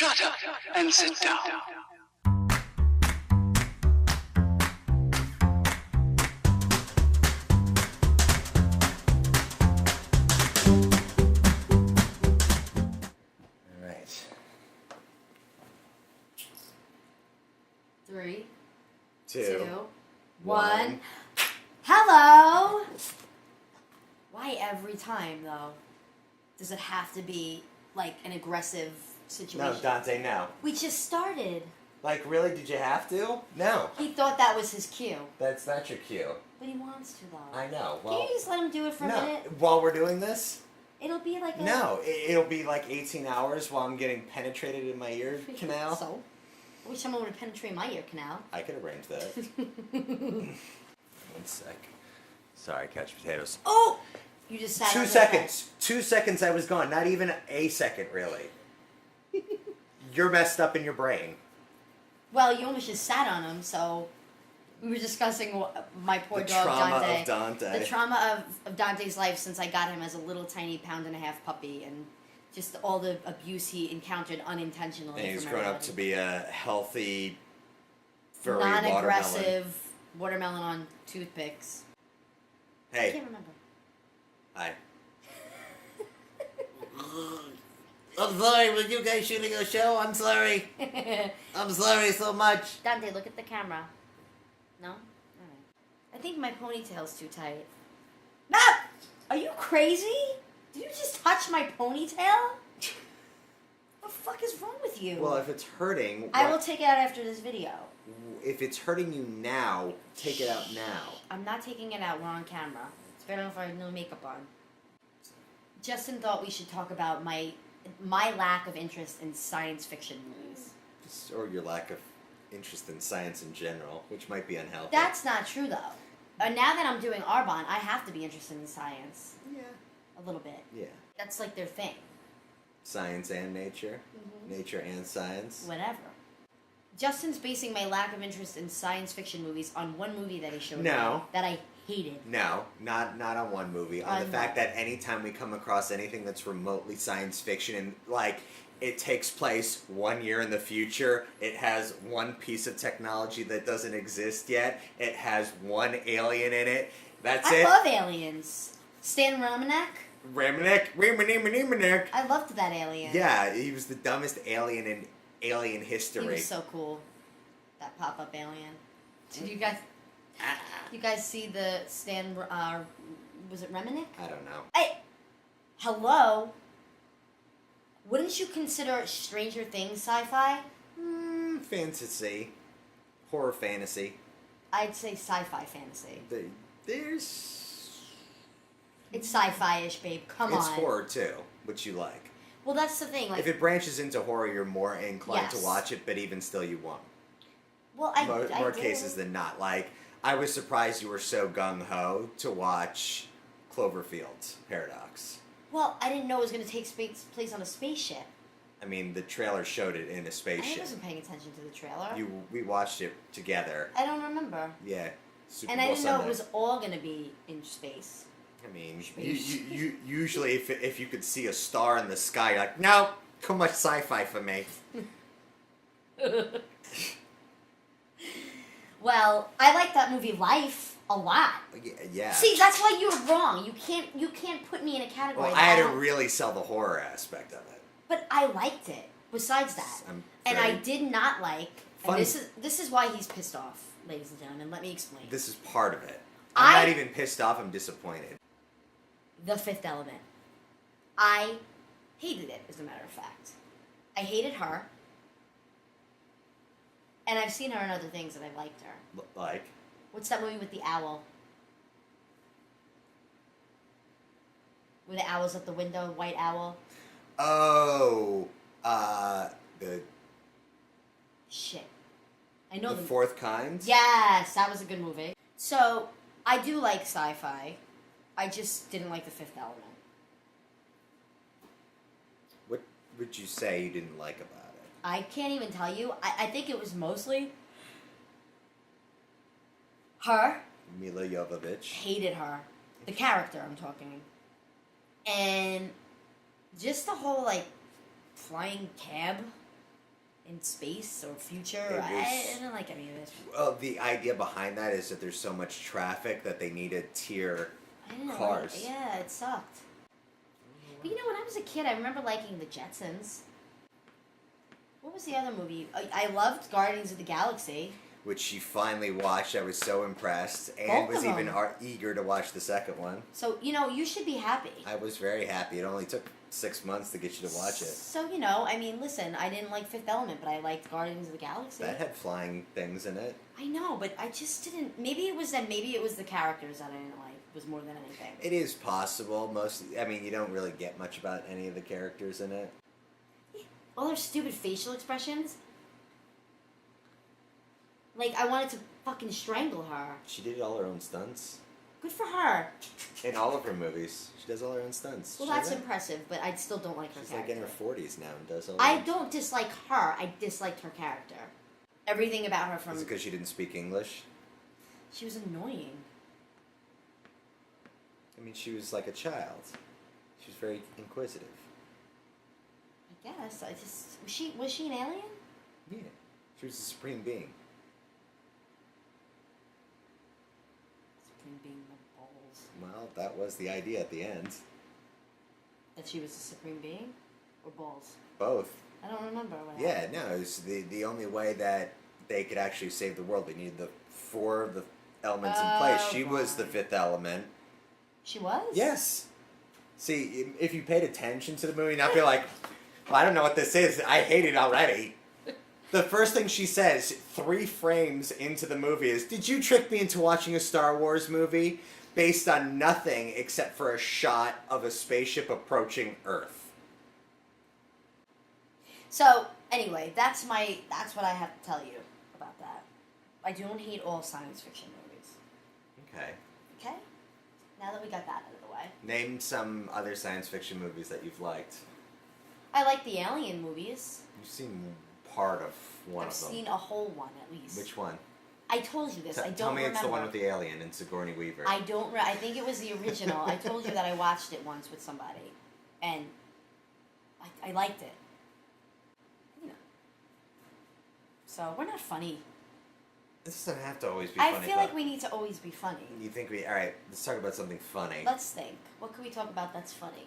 Shut up and sit down. All right. 3, Two, 1. Hello! Why every time, though, does it have to be, like, an aggressive situation? No, Dante, no. We just started. Like, really? Did you have to? No. He thought that was his cue. That's not your cue. But he wants to, though. I know. Can Well, you just let him do it for a no. minute? While we're doing this? It'll be like a... No. It'll be like 18 hours while I'm getting penetrated in my ear canal. So? I wish someone would penetrate my ear canal. I could arrange that. 1 sec. Sorry, couch potatoes. Oh! You just sat 2 on seconds. 2 seconds I was gone. Not even a second, really. You're messed up in your brain. Well, you almost just sat on him, so... We were discussing my poor The dog, trauma Dante. of Dante. The trauma of Dante's life since I got him as a little tiny pound-and-a-half puppy, and just all the abuse he encountered unintentionally. And he's from grown up everybody. to be a healthy, furry non-aggressive watermelon on toothpicks. I Hey. can't remember. Hi. I'm sorry, were you guys shooting a show? I'm sorry. I'm sorry so much. Dante, look at the camera. No? Alright. I think my ponytail's too tight. Ah! Are you crazy? Did you just touch my ponytail? What the fuck is wrong with you? Well, if it's hurting... I will take it out after this video. If it's hurting you now, take it out now. I'm not taking it out. We're on camera. It's better if I have no makeup on. Justin thought we should talk about my lack of interest in science fiction movies. Or your lack of interest in science in general, which might be unhealthy. That's not true, though. Now that I'm doing Arbonne, I have to be interested in science. Yeah. A little bit. Yeah. That's like their thing. Science and nature. Mm-hmm. Nature and science. Whatever. Justin's basing my lack of interest in science fiction movies on one movie that he showed me No. that I hated. No, not on one movie. On the fact that anytime we come across anything that's remotely science fiction and, like, it takes place 1 year in the future, it has one piece of technology that doesn't exist yet, it has one alien in it, that's I it. love aliens. Stan Romanek? Ramanek. I loved that alien. Yeah, he was the dumbest alien in alien history. He was so cool. That pop-up alien. Did you guys see the Stan, was it Romanek? I don't know. Hey! Hello? Wouldn't you consider Stranger Things sci-fi? Fantasy. Horror fantasy. I'd say sci-fi fantasy. There's... It's sci-fi-ish, babe. Come It's on. horror too, which you like. Well, that's the thing. Like, If it branches into horror, you're more inclined to Yes. watch it, but even still, you won't. well, I More do. cases than not. Like, I was surprised you were so gung-ho to watch Cloverfield's Paradox. Well, I didn't know it was going to take place on a spaceship. I mean, the trailer showed it in a I spaceship. wasn't paying attention to the trailer. We watched it together. I don't remember. Yeah. Super And Bowl I didn't know Sunday. it was all going to be in space. I mean, Space. you usually if you could see a star in the sky, you're like, no, too much sci-fi for me. Well, I like that movie Life a lot. Yeah. See, that's why you're wrong. You can't put me in a category. Well, that I had to don't- really sell the horror aspect of it. But I liked it. Besides that, I'm and very- I did not like. Fun- And this is why he's pissed off, ladies and gentlemen. Let me explain. This is part of it. I'm I- not even pissed off. I'm disappointed. The Fifth Element. I hated it, as a matter of fact. I hated her. And I've seen her in other things and I liked her. Like, What's that movie with the owl? Where the owl's at the window, white owl. oh, the Shit. I know the fourth kind. Yes, that was a good movie. So, I do like sci-fi. I just didn't like The Fifth Element. What would you say you didn't like about it? I can't even tell you. I think it was mostly her. Mila Jovovich. Hated her. The character, I'm talking. And just the whole, like, flying cab in space or future. It was- I don't like any of this. Well, the idea behind that is that there's so much traffic that they need to tier I didn't cars. Like, yeah, it sucked. But you know, when I was a kid, I remember liking the Jetsons. What was the other movie? I loved Guardians of the Galaxy. Which she finally watched. I was so impressed, and Both was of even them. eager to watch the second one. So, you know, you should be happy. I was very happy. It only took 6 months to get you to watch it. So, you know, I mean, listen, I didn't like Fifth Element, but I liked Guardians of the Galaxy. That had flying things in it. I know, but I just didn't. Maybe it was the characters that I didn't like. Was more than anything. It is possible. I mean, you don't really get much about any of the characters in it. All their stupid facial expressions. Like, I wanted to fucking strangle her. She did all her own stunts. Good for her. In all of her movies. She does all her own stunts. Well, She that's does that? impressive, but I still don't like her She's character. like in her 40s now and does all I her don't dislike her. I disliked her character. Everything about her from... Is it because she didn't speak English? She was annoying. I mean, she was like a child. She was very inquisitive. I guess. Was she an alien? Yeah. She was a supreme being. Supreme being of balls. Well, that was the idea at the end. That she was a supreme being? Or balls? Both. I don't remember what Yeah, happened. no, it was the only way that they could actually save the world. They needed the 4 of the elements in place. She was the right. 5th element. She was? Yes. See, if you paid attention to the movie, not be like, well, I don't know what this is. I hate it already. The first thing she says 3 frames into the movie is, did you trick me into watching a Star Wars movie based on nothing except for a shot of a spaceship approaching Earth? So, anyway, that's what I have to tell you about that. I don't hate all science fiction movies. Okay. Okay? Now that we got that out of the way. Name some other science fiction movies that you've liked. I like the Alien movies. You've seen part of one I've of them. seen a whole one at least. Which one? I told you this. I don't Tell me remember. it's the one with the alien and Sigourney Weaver. I don't. I think it was the original. I told you that I watched it once with somebody, and I liked it. You know. So we're not funny. This doesn't have to always be I funny. feel but like we need to always be funny. You think all right, let's talk about something funny. Let's think. What can we talk about that's funny?